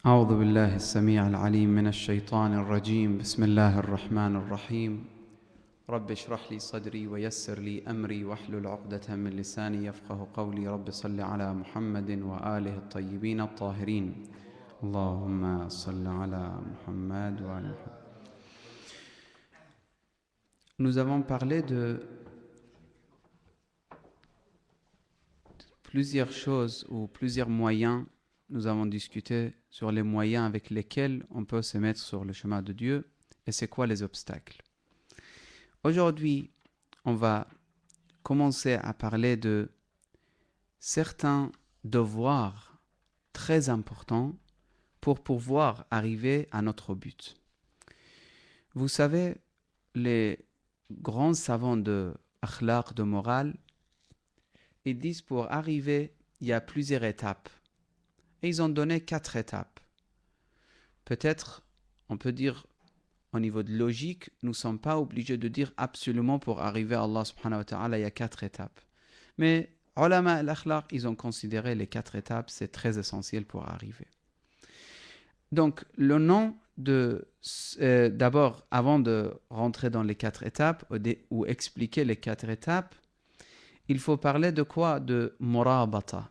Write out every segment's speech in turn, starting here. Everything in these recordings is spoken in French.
أعوذ بالله السميع العليم من الشيطان الرجيم بسم الله الرحمن الرحيم رب اشرح لي صدري ويسر لي أمري واحلل عقدة من لساني يفقه قولي رب صل على محمد وآله الطيبين الطاهرين اللهم صل على محمد وآل محمد. Nous avons parlé de plusieurs choses ou plusieurs moyens. Nous avons discuté sur les moyens avec lesquels on peut se mettre sur le chemin de Dieu et c'est quoi les obstacles. Aujourd'hui, on va commencer à parler de certains devoirs très importants pour pouvoir arriver à notre but. Vous savez, les grands savants de akhlaq, de morale, ils disent pour arriver, il y a plusieurs étapes. Et ils ont donné 4 étapes. Peut-être, on peut dire, au niveau de logique, nous ne sommes pas obligés de dire absolument pour arriver à Allah subhanahu wa ta'ala, il y a 4 étapes. Mais, ulama al-akhlaq, ils ont considéré les 4 étapes, c'est très essentiel pour arriver. Donc, le nom de... d'abord, avant de rentrer dans les 4 étapes, ou expliquer les 4 étapes, il faut parler de quoi? De murabata,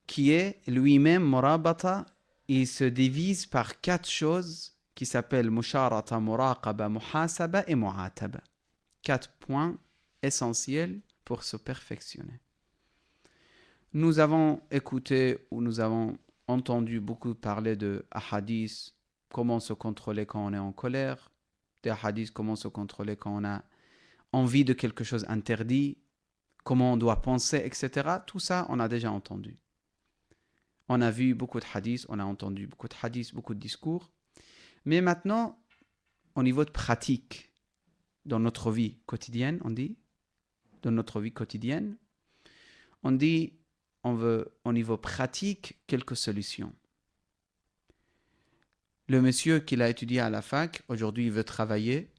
qui est lui-même murabata, il se divise par 4 choses qui s'appellent musharata, muraqaba, muhasaba et mu'ataba. 4 points essentiels pour se perfectionner. Nous avons écouté ou nous avons entendu beaucoup parler de hadiths, comment se contrôler quand on est en colère, des hadiths, comment se contrôler quand on a envie de quelque chose interdit, comment on doit penser, etc. Tout ça, on a déjà entendu. On a vu beaucoup de hadiths, on a entendu beaucoup de hadiths, beaucoup de discours. Mais maintenant, au niveau de pratique, dans notre vie quotidienne, on dit, dans notre vie quotidienne, on dit, on veut, au niveau pratique, quelques solutions. Le monsieur qui l'a étudié à la fac, aujourd'hui il veut travailler,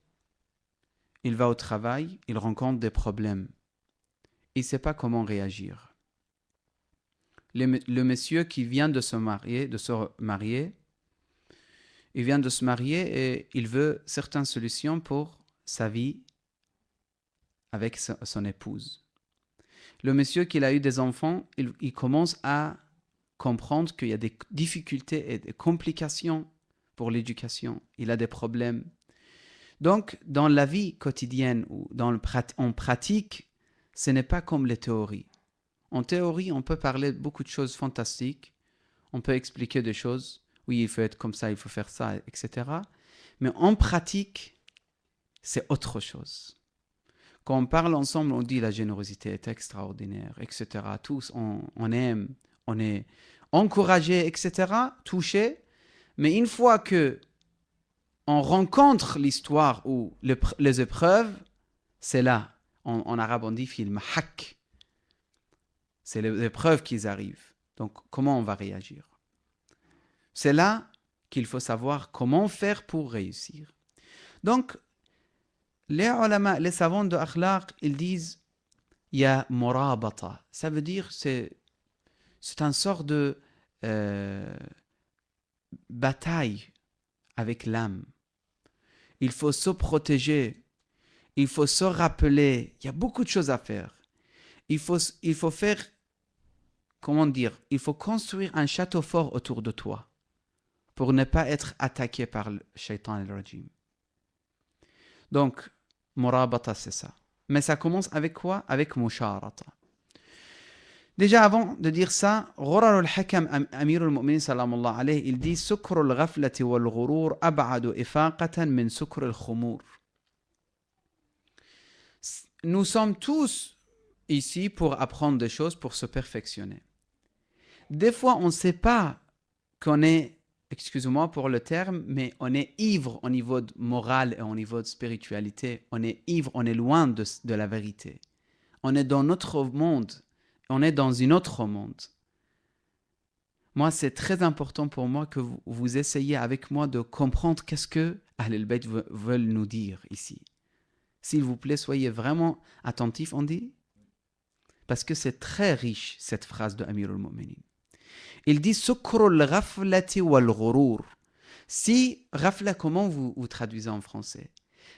il va au travail, il rencontre des problèmes. Il ne sait pas comment réagir. Le monsieur qui vient de se marier, il vient de se marier et il veut certaines solutions pour sa vie avec son épouse. Le monsieur qui a eu des enfants, il commence à comprendre qu'il y a des difficultés et des complications pour l'éducation. Il a des problèmes. Donc, dans la vie quotidienne ou en pratique, ce n'est pas comme les théories. En théorie, on peut parler de beaucoup de choses fantastiques. On peut expliquer des choses. Oui, il faut être comme ça, il faut faire ça, etc. Mais en pratique, c'est autre chose. Quand on parle ensemble, on dit la générosité est extraordinaire, etc. Tous, on aime, on est encouragé, etc., touché. Mais une fois que on rencontre l'histoire ou les épreuves, c'est là. En arabe, on dit fil mahak. C'est les épreuves qui arrivent. Donc, comment on va réagir? C'est là qu'il faut savoir comment faire pour réussir. Donc, les ulama, les savants de akhlaq, ils disent il y a murabata. Ça veut dire c'est une sorte de bataille avec l'âme. Il faut se protéger. Il faut se rappeler. Il y a beaucoup de choses à faire. Il faut faire, comment dire, il faut construire un château fort autour de toi pour ne pas être attaqué par le shaitan al-rajim. Donc, murabata, c'est ça. Mais ça commence avec quoi? Avec musharata. Déjà, avant de dire ça, Ghurar al-Hakam, Amir al-Mu'minin, salamallahu alayhi, il dit Sukr al-ghaflati wal-ghurur ab'adu ifaqatan min sukr al-khumur. Nous sommes tous ici pour apprendre des choses, pour se perfectionner. Des fois, on ne sait pas qu'on est, excusez-moi pour le terme, mais on est ivre au niveau de morale et au niveau de spiritualité. On est ivre, on est loin de la vérité. On est dans notre monde, on est dans un autre monde. Moi, c'est très important pour moi que vous essayiez avec moi de comprendre qu'est-ce que Ahl al-Bayt veulent nous dire ici. S'il vous plaît, soyez vraiment attentifs, on dit, parce que c'est très riche, cette phrase de Amir al-Mu'minin. Il dit Sukrul ghaflati wal ghurur. Si, ghafla, comment vous traduisez en français?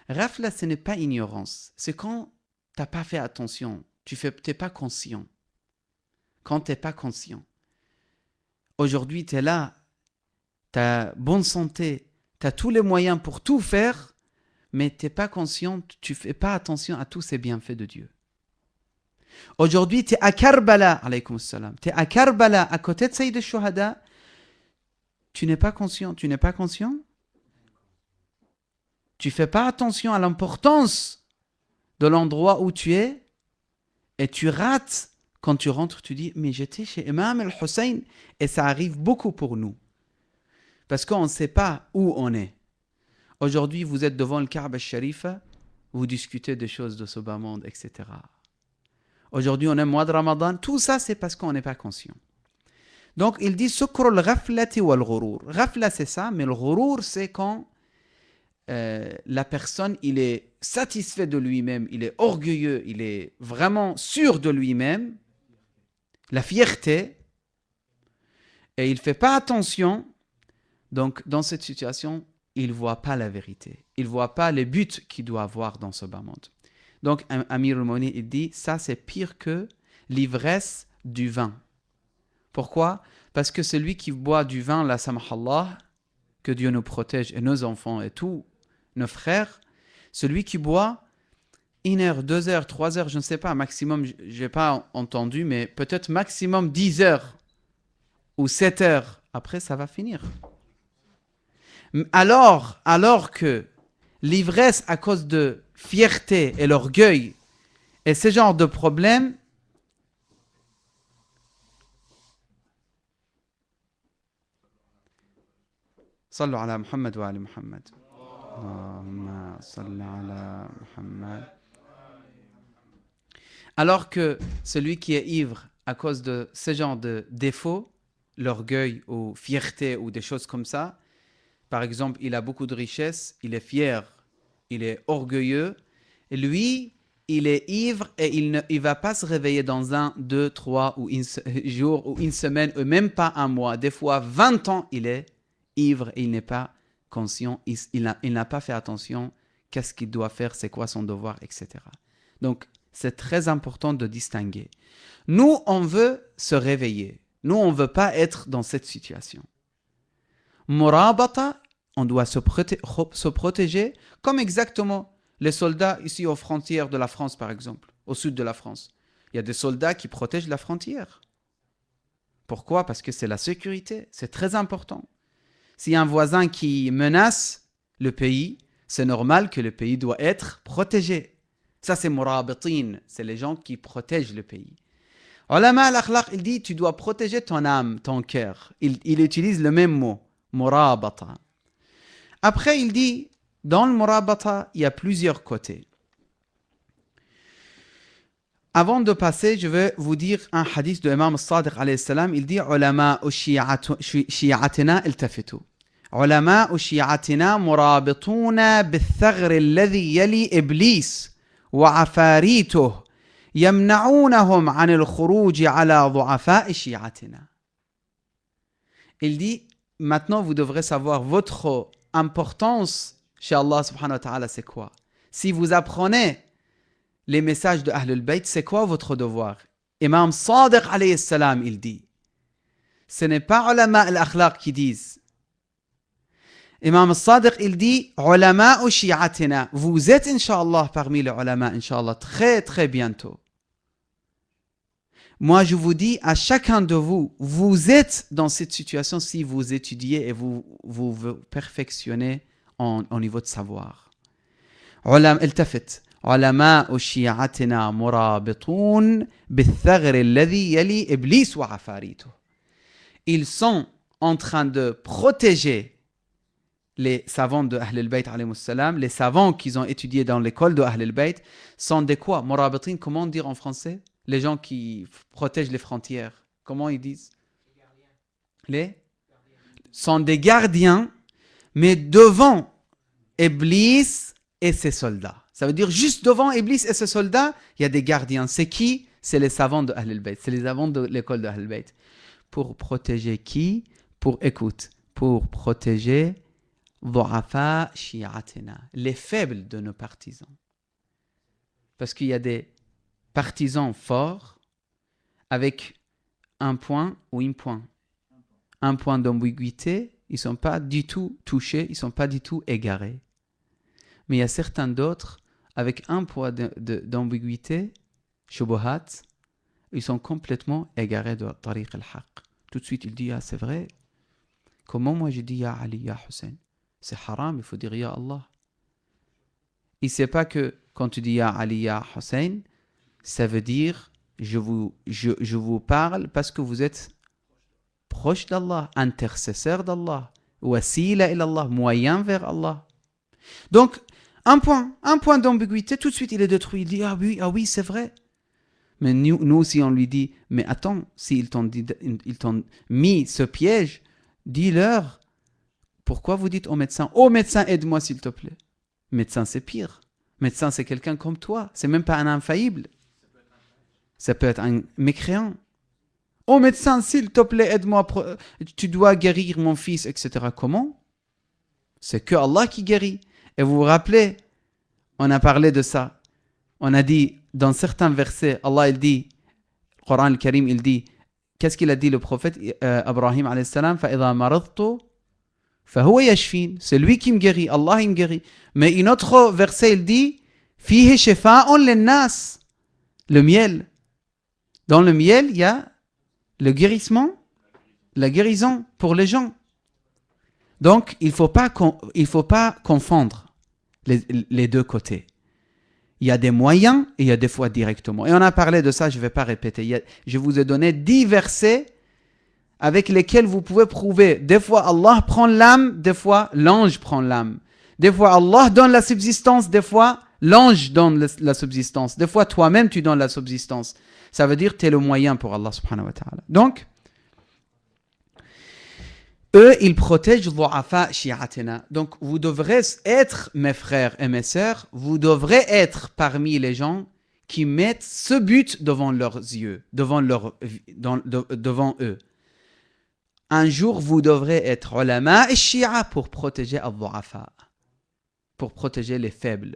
Ghafla, ce n'est pas ignorance. C'est quand tu n'as pas fait attention. Tu n'es pas conscient. Quand tu n'es pas conscient. Aujourd'hui, tu es là. Tu as bonne santé. Tu as tous les moyens pour tout faire. Mais tu n'es pas conscient. Tu ne fais pas attention à tous ces bienfaits de Dieu. Aujourd'hui, tu es à Karbala. Alaykoum salam. Tu es à Karbala, à côté de Sayyid al-Shuhada. Tu n'es pas conscient. Tu n'es pas conscient? Tu ne fais pas attention à l'importance de l'endroit où tu es et tu rates. Quand tu rentres, tu dis, mais j'étais chez Imam al-Hussein. Et ça arrive beaucoup pour nous. Parce qu'on ne sait pas où on est. Aujourd'hui, vous êtes devant le Kaaba al-Sharifa, vous discutez des choses de ce bas monde, etc. Aujourd'hui, on est mois de Ramadan. Tout ça, c'est parce qu'on n'est pas conscient. Donc, il dit Sukrul ghaflati wal ghurur. Ghafla, c'est ça, mais le ghurur, c'est quand la personne, il est satisfait de lui-même, il est orgueilleux, il est vraiment sûr de lui-même, la fierté, et il ne fait pas attention. Donc, dans cette situation, il ne voit pas la vérité. Il ne voit pas les buts qu'il doit avoir dans ce bas monde. Donc, Amir al-Mouni, il dit, ça, c'est pire que l'ivresse du vin. Pourquoi? Parce que celui qui boit du vin, la samahallah, que Dieu nous protège, et nos enfants et tous nos frères, celui qui boit 1 heure, 2 heures, 3 heures, je ne sais pas, maximum, je n'ai pas entendu, mais peut-être maximum 10 heures ou 7 heures, après ça va finir. Alors que l'ivresse à cause de fierté et l'orgueil et ce genre de problème, Sallu ala Muhammad wa ali Muhammad. Allahumma salli ala Muhammad. Alors que celui qui est ivre à cause de ce genre de défauts, l'orgueil ou fierté ou des choses comme ça, par exemple, il a beaucoup de richesses, il est fier, il est orgueilleux, et lui, il est ivre et il ne va pas se réveiller dans 1, 2, 3 ou jours ou une semaine, ou même pas un mois. Des fois, 20 ans, il est ivre et il n'est pas conscient, il n'a pas fait attention, qu'est-ce qu'il doit faire, c'est quoi son devoir, etc. Donc, c'est très important de distinguer. Nous, on veut se réveiller. Nous, on ne veut pas être dans cette situation. Murabata, on doit se protéger, comme exactement les soldats ici aux frontières de la France, par exemple, au sud de la France. Il y a des soldats qui protègent la frontière. Pourquoi? Parce que c'est la sécurité, c'est très important. S'il y a un voisin qui menace le pays, c'est normal que le pays doit être protégé. Ça, c'est murabitin, c'est les gens qui protègent le pays. Ulama al-akhlaq, il dit, tu dois protéger ton âme, ton cœur. Il utilise le même mot, murabata. Après, il dit, dans le murabata, il y a plusieurs côtés. Avant de passer, je vais vous dire un hadith de Imam al-Sadiq alayhi salam. Il dit ulama shi'atina iltafitu. Ulama shi'atina murabituna bil-thaghr alladhi yali iblis wa afarituh yamna'unahum 'an al-khuruj 'ala du'afa shi'atina. Il dit maintenant vous devrez savoir votre importance chez Allah subhanahu wa ta'ala, c'est quoi? Si vous apprenez les messages de Ahlul Bayt, c'est quoi votre devoir? Imam Sadiq alayhi salam, il dit. Ce n'est pas ulama al-akhlaq qui disent. Imam Sadiq, il dit ulama ou shi'atina. Vous êtes, inshallah, parmi les ulama, inshallah, très très bientôt. Moi, je vous dis à chacun de vous, vous êtes dans cette situation si vous étudiez et vous perfectionnez au niveau de savoir. Ulama, التفت. علماء شيعتنا مرابطون بالثغر الذي يلي إبليس وعفاريته. Ils sont en train de protéger les savants de Ahl al-Bayt alayhi salam, les savants qu'ils ont étudiés dans l'école de Ahl al-Bayt sont des quoi? Murabitin, comment dire en français? Les gens qui protègent les frontières. Comment ils disent? Les sont des gardiens, mais devant Iblis et ses soldats. Ça veut dire juste devant Iblis et ses soldats, il y a des gardiens. C'est qui? C'est les savants de Ahl al-Bayt. C'est les savants de l'école de Ahl al-Bayt. Pour protéger qui? Pour protéger ضعفاء شيعتنا, les faibles de nos partisans. Parce qu'il y a des partisans forts avec un point ou un point d'ambiguïté, ils ne sont pas du tout touchés, ils ne sont pas du tout égarés. Mais il y a certains d'autres avec un point d'ambiguïté, shubuhat, ils sont complètement égarés de tariq al-haq. Tout de suite, il dit, ah c'est vrai, comment moi je dis ya Ali, ya Hussein? C'est haram, il faut dire ya Allah. Il ne sait pas que quand tu dis ya Ali, ya Hussein, ça veut dire je vous parle parce que vous êtes proche d'Allah, intercesseur d'Allah, wasila ilallah, moyen vers Allah. Donc, un point d'ambiguïté, tout de suite il est détruit. Il dit, ah oui, c'est vrai. Mais nous, si on lui dit, mais attends, s'ils t'ont mis ce piège, dis-leur, pourquoi vous dites au médecin, aide-moi s'il te plaît. Médecin, c'est pire. Médecin, c'est quelqu'un comme toi. C'est même pas un infaillible. Ça peut être un mécréant. Oh médecin, s'il te plaît, aide-moi, tu dois guérir mon fils, etc. Comment? C'est que Allah qui guérit. Et vous vous rappelez, on a parlé de ça. On a dit, dans certains versets, Allah il dit, le Coran al-Karim, il dit, qu'est-ce qu'il a dit le prophète Abraham alayhi salam, فَإِذَا مَرَضْتُ فَهُوَ يَشْفِينِ, c'est lui qui me guérit, Allah il me guérit. Mais un autre verset, il dit, فِيهِ شِفَاءٌ لِلنَّاسِ, le miel. Dans le miel, il y a le guérissement, la guérison pour les gens. Donc, il ne faut pas confondre les deux côtés. Il y a des moyens et il y a des fois directement. Et on a parlé de ça, je ne vais pas répéter. Je vous ai donné 10 versets avec lesquels vous pouvez prouver. Des fois, Allah prend l'âme, des fois, l'ange prend l'âme. Des fois, Allah donne la subsistance, des fois, l'ange donne la subsistance. Des fois, toi-même, tu donnes la subsistance. Ça veut dire que tu es le moyen pour Allah subhanahu wa ta'ala. Donc, eux, ils protègent du'afa shi'atina. Donc, vous devrez être, mes frères et mes sœurs, vous devrez être parmi les gens qui mettent ce but devant leurs yeux, devant eux. Un jour, vous devrez être ulama et shi'a pour protéger al-du'afa, pour protéger les faibles.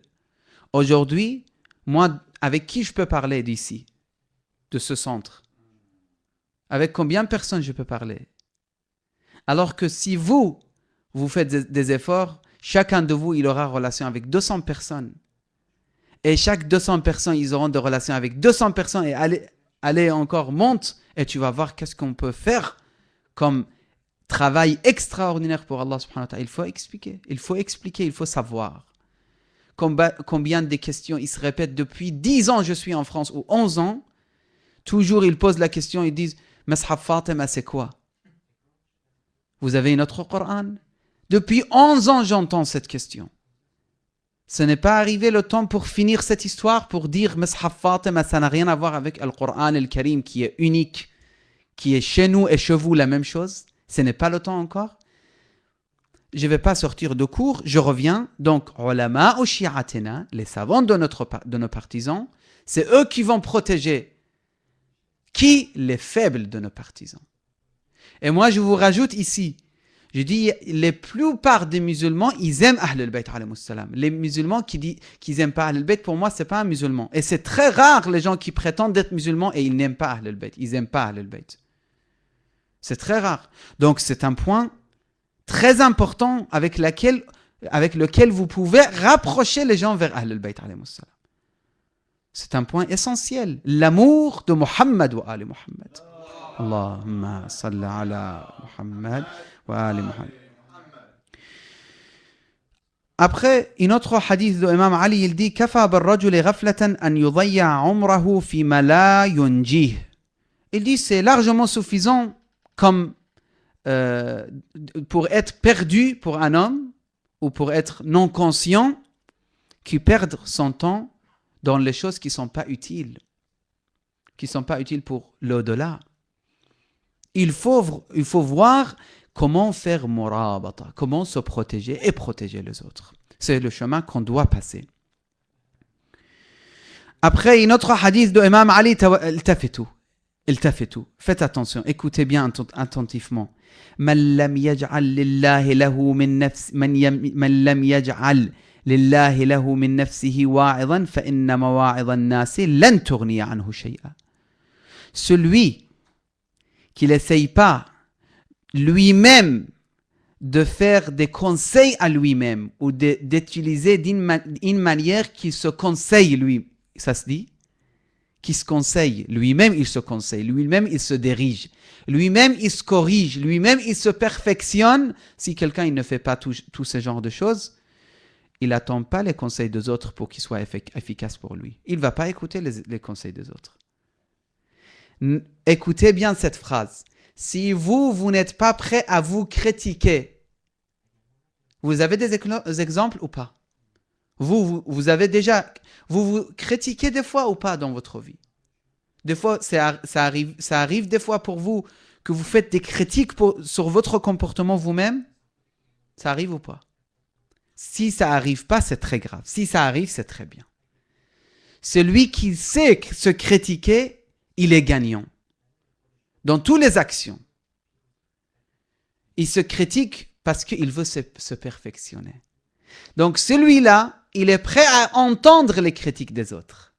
Aujourd'hui, moi, avec qui je peux parler d'ici, de ce centre? Avec combien de personnes je peux parler? Alors que si vous faites des efforts, chacun de vous, il aura relation avec 200 personnes. Et chaque 200 personnes, ils auront des relations avec 200 personnes. Et allez encore, monte. Et tu vas voir qu'est-ce qu'on peut faire comme travail extraordinaire pour Allah subhanahu wa ta'ala. Il faut expliquer, il faut savoir. Combien de questions ils se répètent depuis 10 ans, je suis en France, ou 11 ans. Toujours, ils posent la question, ils disent, Mashaf Fatima, c'est quoi? Vous avez une autre Coran? Depuis 11 ans, j'entends cette question. Ce n'est pas arrivé le temps pour finir cette histoire, pour dire Mashaf Fatima, ça n'a rien à voir avec le Coran al-Karim qui est unique, qui est chez nous et chez vous la même chose. Ce n'est pas le temps encore. Je ne vais pas sortir de cours, je reviens. Donc, ulama ou shi'atina, les savants de nos partisans, c'est eux qui vont protéger qui? Les faibles de nos partisans. Et moi, je vous rajoute ici, je dis, la plupart des musulmans, ils aiment Ahl al-Bayt alayhi salam. Les musulmans qui disent qu'ils n'aiment pas Ahl al-Bayt, pour moi, ce n'est pas un musulman. Et c'est très rare les gens qui prétendent être musulmans et ils n'aiment pas Ahl al-Bayt. Ils n'aiment pas Ahl al-Bayt. C'est très rare. Donc, c'est un point très important avec lequel vous pouvez rapprocher les gens vers Ahl al-Bayt alayhi salam. C'est un point essentiel. L'amour de Muhammad wa Ali Muhammad. Allahumma salli ala Muhammad wa Ali Muhammad. Après, un autre hadith de Imam Ali, il dit Kafa bar-rajuli ghaflatan an yudayya umrahu fi ma la yunjih. Il dit c'est largement suffisant comme pour être perdu pour un homme ou pour être non conscient qui perd son temps dans les choses qui ne sont pas utiles pour l'au-delà. Il faut voir comment faire murabata, comment se protéger et protéger les autres. C'est le chemin qu'on doit passer. Après, un autre hadith de Imam Ali, Tafitu. التفتوا. Faites attention, écoutez bien attentivement. من لم يجعل لله له من نفس من لم يجعل لله له من نفسه واعظا فإن مواعظ الناس لن تغني عنه شيئا. Celui qui n'essaye pas lui-même de faire des conseils à lui-même ou d'utiliser d'une manière qui se conseille lui, ça se dit, qui se conseille, lui-même il se conseille, lui-même il se dirige, lui-même il se corrige, lui-même il se perfectionne. Si quelqu'un il ne fait pas tout ce genre de choses, il n'attend pas les conseils des autres pour qu'ils soient efficaces pour lui. Il ne va pas écouter les conseils des autres. Écoutez bien cette phrase. Si vous n'êtes pas prêt à vous critiquer, vous avez des exemples ou pas? Vous avez déjà... Vous critiquez des fois ou pas dans votre vie? Des fois, ça arrive des fois pour vous que vous faites des critiques sur votre comportement vous-même? Ça arrive ou pas? Si ça n'arrive pas, c'est très grave. Si ça arrive, c'est très bien. Celui qui sait se critiquer, il est gagnant. Dans toutes les actions. Il se critique parce qu'il veut se perfectionner. Donc celui-là, il est prêt à entendre les critiques des autres.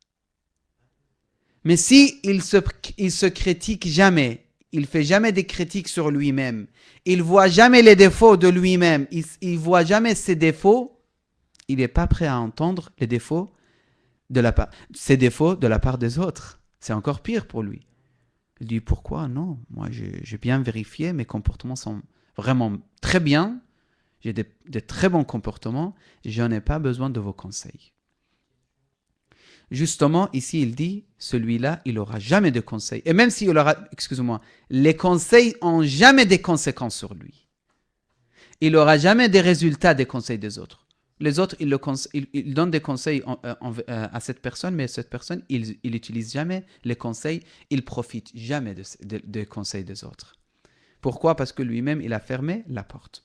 Mais si il se critique jamais, il fait jamais des critiques sur lui-même, il voit jamais les défauts de lui-même, il voit jamais ses défauts, il n'est pas prêt à entendre les défauts ses défauts de la part des autres. C'est encore pire pour lui. Il dit pourquoi? Non, moi j'ai bien vérifié, mes comportements sont vraiment très bien, j'ai des très bons comportements, je n'ai pas besoin de vos conseils. Justement, ici il dit, celui-là, il n'aura jamais de conseils. Et même s'il aura, les conseils n'ont jamais des conséquences sur lui. Il n'aura jamais des résultats des conseils des autres. Les autres, ils donnent des conseils à cette personne, mais cette personne, il n'utilise jamais les conseils, il ne profite jamais des conseils des autres. Pourquoi? Parce que lui-même, il a fermé la porte.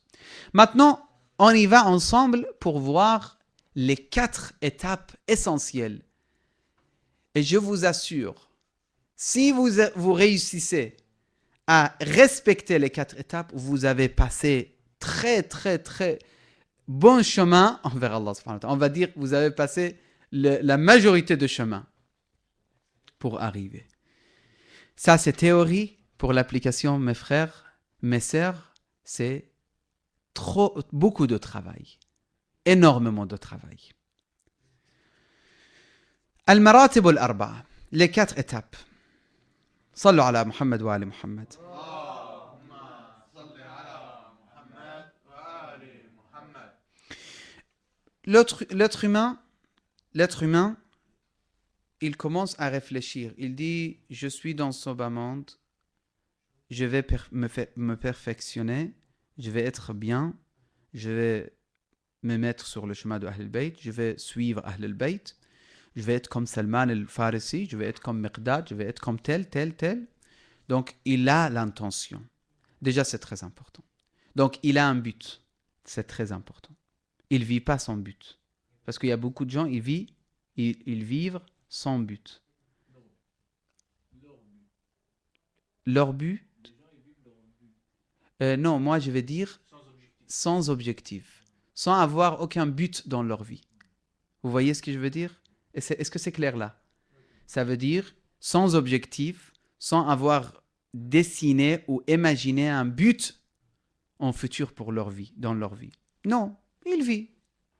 Maintenant, on y va ensemble pour voir les 4 étapes essentielles. Et je vous assure, si vous réussissez à respecter les 4 étapes, vous avez passé très bon chemin envers Allah subhanahu wa ta'ala. On va dire que vous avez passé la majorité de chemin pour arriver. Ça, c'est théorie. Pour l'application, mes frères, mes sœurs, c'est beaucoup de travail. Énormément de travail. Al-maratib al-arba'a. Les 4 étapes. Sallu ala Muhammad wa ali Muhammad. L'être humain, il commence à réfléchir. Il dit, je suis dans ce bas monde, je vais me perfectionner, je vais être bien, je vais me mettre sur le chemin de Ahl al-Bayt, je vais suivre Ahl al-Bayt, je vais être comme Salman al-Farisi, je vais être comme Miqdad, je vais être comme tel. Donc, il a l'intention. Déjà, c'est très important. Donc, il a un but. C'est très important. Il ne vit pas sans but. Parce qu'il y a beaucoup de gens, ils vivent sans but. Leur but? Non, moi je vais dire sans objectif. Sans avoir aucun but dans leur vie. Vous voyez ce que je veux dire? Est-ce que c'est clair là? Ça veut dire sans objectif, sans avoir dessiné ou imaginé un but en futur pour leur vie, dans leur vie. Non, il vit.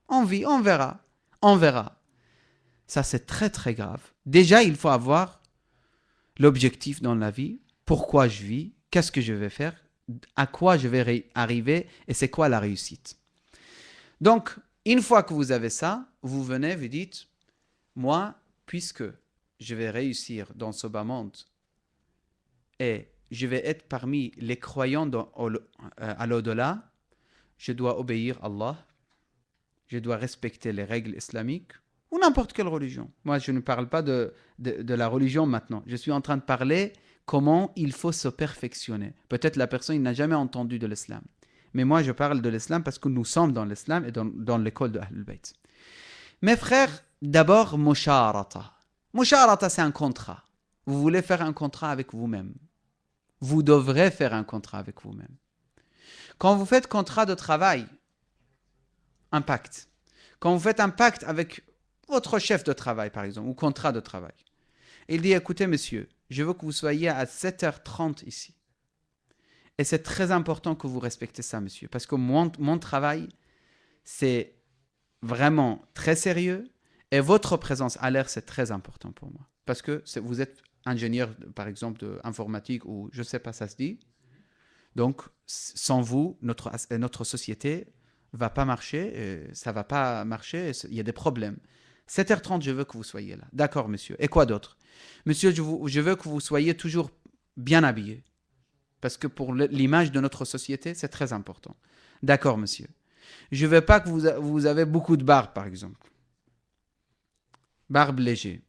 On vit, on verra. Ça, c'est très grave. Déjà, il faut avoir l'objectif dans la vie. Pourquoi je vis? Qu'est-ce que je vais faire? À quoi je vais arriver? Et c'est quoi la réussite? Donc, une fois que vous avez ça, vous venez, vous dites, moi, puisque je vais réussir dans ce bas monde et je vais être parmi les croyants à l'au-delà, je dois obéir à Allah, je dois respecter les règles islamiques ou n'importe quelle religion. Moi, je ne parle pas de la religion maintenant. Je suis en train de parler comment il faut se perfectionner. Peut-être la personne n'a jamais entendu de l'islam. Mais moi, je parle de l'islam parce que nous sommes dans l'islam et dans l'école de Ahl al-Bayt. Mes frères, d'abord, musharata. Musharata, c'est un contrat. vous voulez faire un contrat avec vous-même. Vous devrez faire un contrat avec vous-même. Quand vous faites contrat de travail, un pacte. Quand vous faites un pacte avec votre chef de travail, par exemple, ou contrat de travail, il dit, écoutez, monsieur, je veux que vous soyez à 7h30 ici. Et c'est très important que vous respectez ça, monsieur, parce que mon travail, c'est vraiment très sérieux et votre présence à l'air, c'est très important pour moi. Parce que vous êtes ingénieur, par exemple, d'informatique ou je ne sais pas, ça se dit. Donc, sans vous, notre société ne va pas marcher, ça ne va pas marcher, il y a des problèmes. 7h30, je veux que vous soyez là. D'accord, monsieur. Et quoi d'autre? Monsieur, je veux que vous soyez toujours bien habillé. Parce que pour l'image de notre société, c'est très important. D'accord, monsieur. Je ne veux pas que vous avez beaucoup de barbe, par exemple. Barbe légère.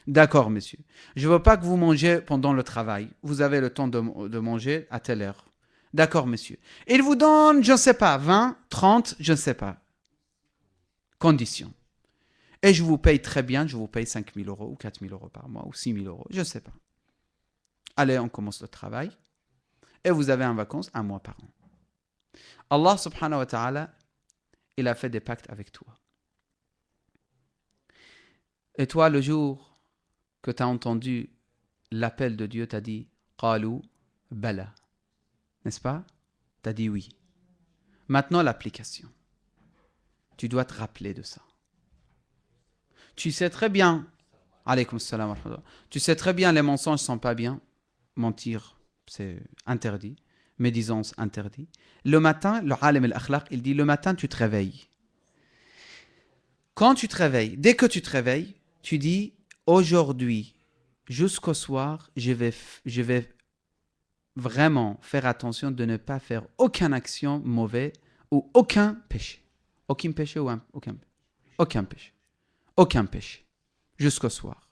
D'accord, monsieur. Je ne veux pas que vous mangez pendant le travail. Vous avez le temps de manger à telle heure. D'accord, monsieur. Il vous donne, je ne sais pas, 20, 30, je ne sais pas. Conditions. Et je vous paye très bien, je vous paye 5 000 € ou 4 000 € par mois ou 6 000 €, je ne sais pas. Allez, on commence le travail. Et vous avez en vacances 1 mois par an. Allah subhanahu wa ta'ala, il a fait des pactes avec toi. Et toi, le jour que tu as entendu l'appel de Dieu, tu as dit « Qalu bala ». N'est-ce pas? Tu as dit oui. Maintenant, l'application. Tu dois te rappeler de ça. Tu sais très bien, alaykoum salam wa rahmatullah, tu sais très bien les mensonges ne sont pas bien. Mentir, c'est interdit. Médisance, interdit. Le matin, le alim al-akhlaq, il dit le matin, tu te réveilles. Quand tu te réveilles, dès que tu te réveilles, tu dis aujourd'hui, jusqu'au soir, je vais vraiment faire attention de ne pas faire aucune action mauvaise ou aucun péché. Aucun péché ou aucun péché. Aucun péché. Jusqu'au soir.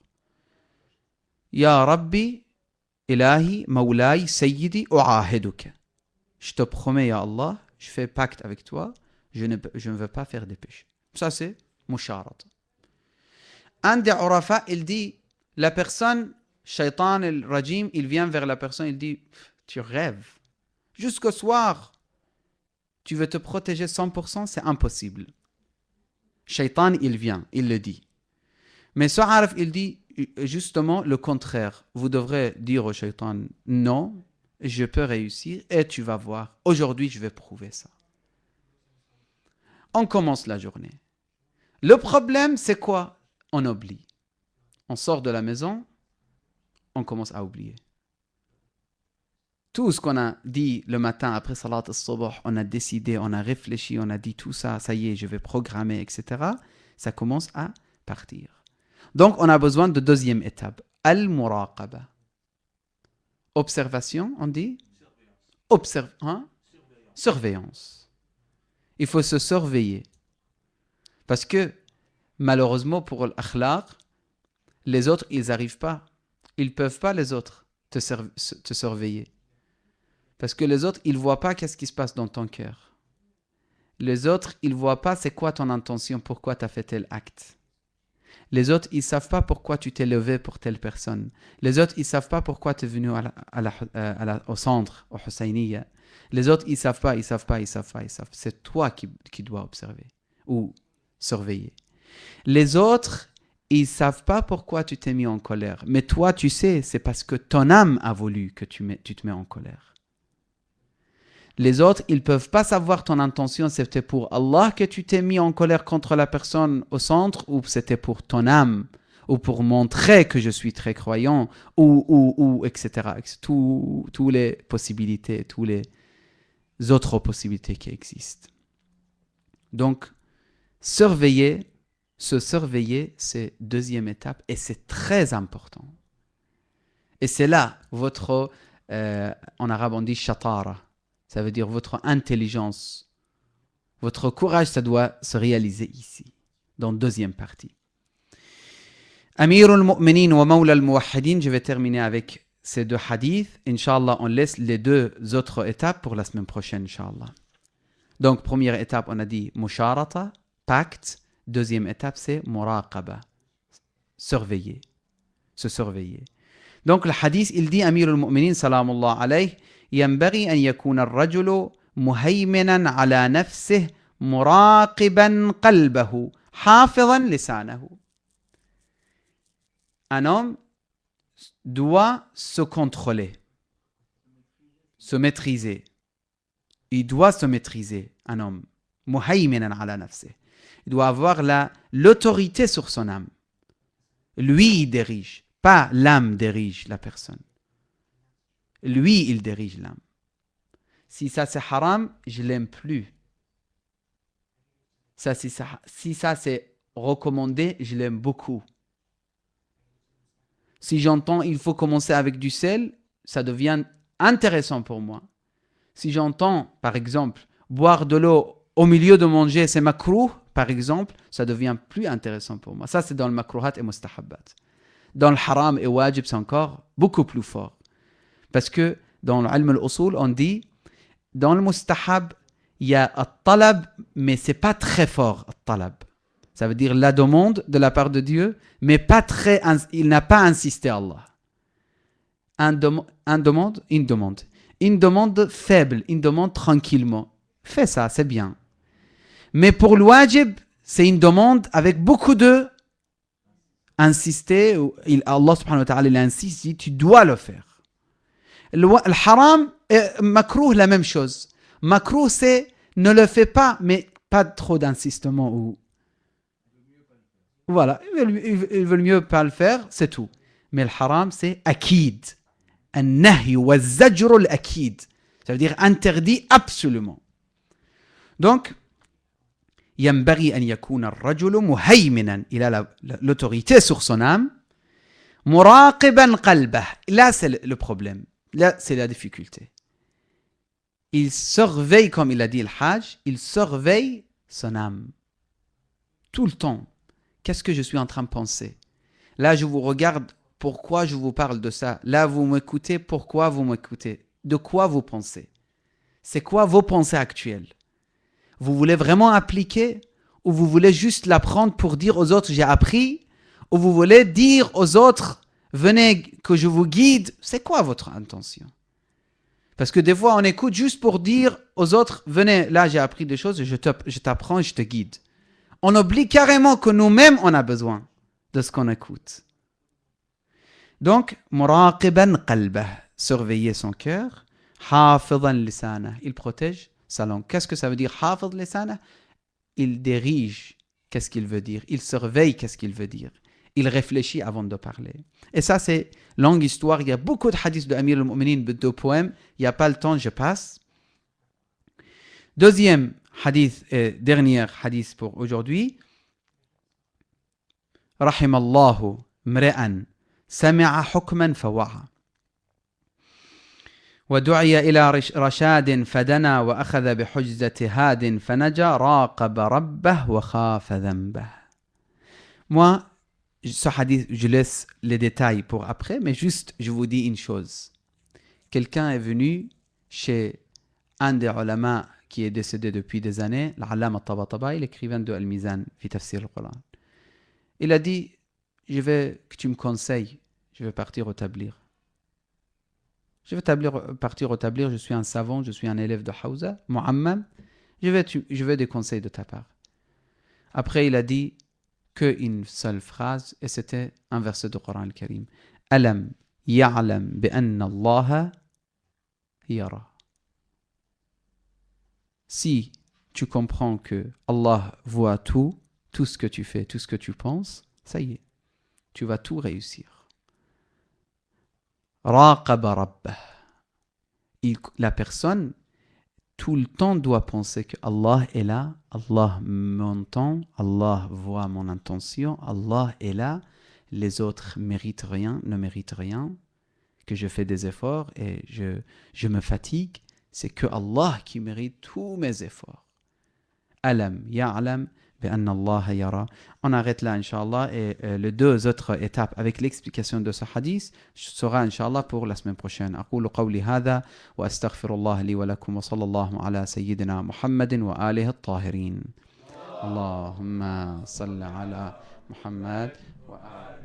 Ya Rabbi, Ilahi, Mawlai, Sayyidi, U'ahiduka. Je te promets, Ya Allah, je fais pacte avec toi, je ne veux pas faire des péchés. Ça, c'est musharat. Un des Urafa, il dit, la personne, Shaitan el-Rajim, il vient vers la personne, il dit, tu rêves. Jusqu'au soir, tu veux te protéger 100%, c'est impossible. Shaitan, il vient, il le dit. Mais ce Araf, il dit justement le contraire. Vous devrez dire au Shaitan, non, je peux réussir et tu vas voir. Aujourd'hui, je vais prouver ça. On commence la journée. Le problème, c'est quoi? On oublie. On sort de la maison, on commence à oublier. Tout ce qu'on a dit le matin après Salat al-Subh, on a décidé, on a réfléchi, on a dit tout ça, ça y est, je vais programmer, etc. Ça commence à partir. Donc, on a besoin de deuxième étape. Al-Muraqaba. Observation, on dit? Surveillance. Il faut se surveiller. Parce que, malheureusement, pour l'akhlaq, les autres, ils n'arrivent pas. Ils ne peuvent pas, les autres, te surveiller. Parce que les autres, ils ne voient pas qu'est-ce qui se passe dans ton cœur. Les autres, ils ne voient pas c'est quoi ton intention, pourquoi tu as fait tel acte. Les autres, ils ne savent pas pourquoi tu t'es levé pour telle personne. Les autres, ils ne savent pas pourquoi tu es venu au centre, au Husseiniya. Les autres, ils ne savent pas. C'est toi qui dois observer ou surveiller. Les autres, ils ne savent pas pourquoi tu t'es mis en colère. Mais toi, tu sais, c'est parce que ton âme a voulu que tu te mets en colère. Les autres, ils ne peuvent pas savoir ton intention, c'était pour Allah que tu t'es mis en colère contre la personne au centre, ou c'était pour ton âme, ou pour montrer que je suis très croyant, ou etc. Toutes les possibilités, toutes les autres possibilités qui existent. Donc, se surveiller, c'est deuxième étape, et c'est très important. Et c'est là, en arabe on dit shatara. Ça veut dire votre intelligence, votre courage, ça doit se réaliser ici, dans la deuxième partie. Amir al-Mu'minin wa Mawla al-Muwahhidin, je vais terminer avec ces deux hadiths. Inch'Allah, on laisse les deux autres étapes pour la semaine prochaine, Inch'Allah. Donc, première étape, on a dit musharata, pacte. Deuxième étape, c'est muraqaba, surveiller, se surveiller. Donc le hadith, il dit Amir al-Mu'minin salamullah alayh, ينبغي أن يكون الرجل مهيمنا على نفسه مراقبا قلبه حافظا لسانه. Un homme doit se contrôler, se maîtriser. Il doit se maîtriser, un homme. مهيمنا على نفسه. Il doit avoir l'autorité sur son âme. Lui, il dirige. Pas l'âme dirige la personne. Lui, il dirige l'âme. Si ça c'est haram, je ne l'aime plus. Ça, si ça c'est recommandé, je l'aime beaucoup. Si j'entends il faut commencer avec du sel, ça devient intéressant pour moi. Si j'entends, par exemple, boire de l'eau au milieu de manger, c'est makrouh, par exemple, ça devient plus intéressant pour moi. Ça, c'est dans le makrouhat et mustahabbat. Dans le haram et wajib, c'est encore beaucoup plus fort. Parce que dans l'ilm al-usul, on dit, dans le mustahab, il y a al-talab, mais c'est pas très fort, al-talab. Ça veut dire la demande de la part de Dieu, mais pas très, il n'a pas insisté Allah. Une demande faible, une demande tranquillement. Fais ça, c'est bien. Mais pour le wajib, c'est une demande avec beaucoup de insister. Allah subhanahu wa ta'ala il insiste, il dit, tu dois le faire. Le haram, makrouh, la même chose. Makrouh, c'est ne le fais pas, mais pas trop d'insistement. Ou... Voilà, ils veulent mieux pas le faire, c'est tout. Mais le haram, c'est akid. An-nahy wa zajr al-akid. Ça veut dire interdit absolument. Donc, ينبغي أن يكون الرجل مهيمنا. Il a l'autorité sur son âme. مراقبا قلبه. Là, c'est le problème. Là, c'est la difficulté. Il surveille, comme il a dit le Hajj, il surveille son âme. Tout le temps. Qu'est-ce que je suis en train de penser? Là, je vous regarde. Pourquoi je vous parle de ça? Là, vous m'écoutez. Pourquoi vous m'écoutez? De quoi vous pensez? C'est quoi vos pensées actuelles? Vous voulez vraiment appliquer? Ou vous voulez juste l'apprendre pour dire aux autres, j'ai appris? Ou vous voulez dire aux autres, venez que je vous guide? C'est quoi votre intention? Parce que des fois, on écoute juste pour dire aux autres, venez, là j'ai appris des choses, je t'apprends et je te guide. On oublie carrément que nous-mêmes, on a besoin de ce qu'on écoute. Donc, muraqiban qalbah, surveiller son cœur, hafidan lisana, il protège sa langue. Qu'est-ce que ça veut dire hafid lisana? Il dirige, qu'est-ce qu'il veut dire? Il surveille, qu'est-ce qu'il veut dire? Il réfléchit avant de parler. Et ça, c'est longue histoire. Il y a beaucoup de hadiths de Amir al-Mu'minin, de poèmes. Il n'y a pas le temps, je passe. Deuxième hadith, dernier hadith pour aujourd'hui. Rahimallahu mre'an sami'a hukman fawa'a. ودعي إلى رشاد فدنا وأخذ بحجزة هاد فنجا راقب ربه وخاف ذنبه. Moi, ce hadith, je laisse les détails pour après, mais juste, je vous dis une chose. Quelqu'un est venu chez un des ulama qui est décédé depuis des années, l'Allama al-Tabatabai, l'écrivain de Al-Mizan, fi tafsir al-Quran. Il a dit, je veux que tu me conseilles, je vais partir au tablir. Je vais partir au tablir, je suis un savant, je suis un élève de Hawza, Mu'ammam, je veux des conseils de ta part. Après, il a dit qu'une seule phrase, et c'était un verset du Coran al-Karim. Alam ya'lam bi'anna Allah yara. Si tu comprends que Allah voit tout ce que tu fais, tout ce que tu penses, ça y est, tu vas tout réussir. Raqaba rabbah. La personne, tout le temps, doit penser que Allah est là, Allah m'entend, Allah voit mon intention, Allah est là, les autres méritent rien, ne méritent rien, que je fais des efforts et je me fatigue, c'est que Allah qui mérite tous mes efforts. Alam ya'lam bi'anna Allah yara. On arrête là, Inch'Allah, et les deux autres étapes avec l'explication de ce hadith sera, Inch'Allah, pour la semaine prochaine. أقول قولي هذا وأستغفر الله لي ولكم وصلى الله على سيدنا محمد وآله الطاهرين. اللهم صل على محمد وآله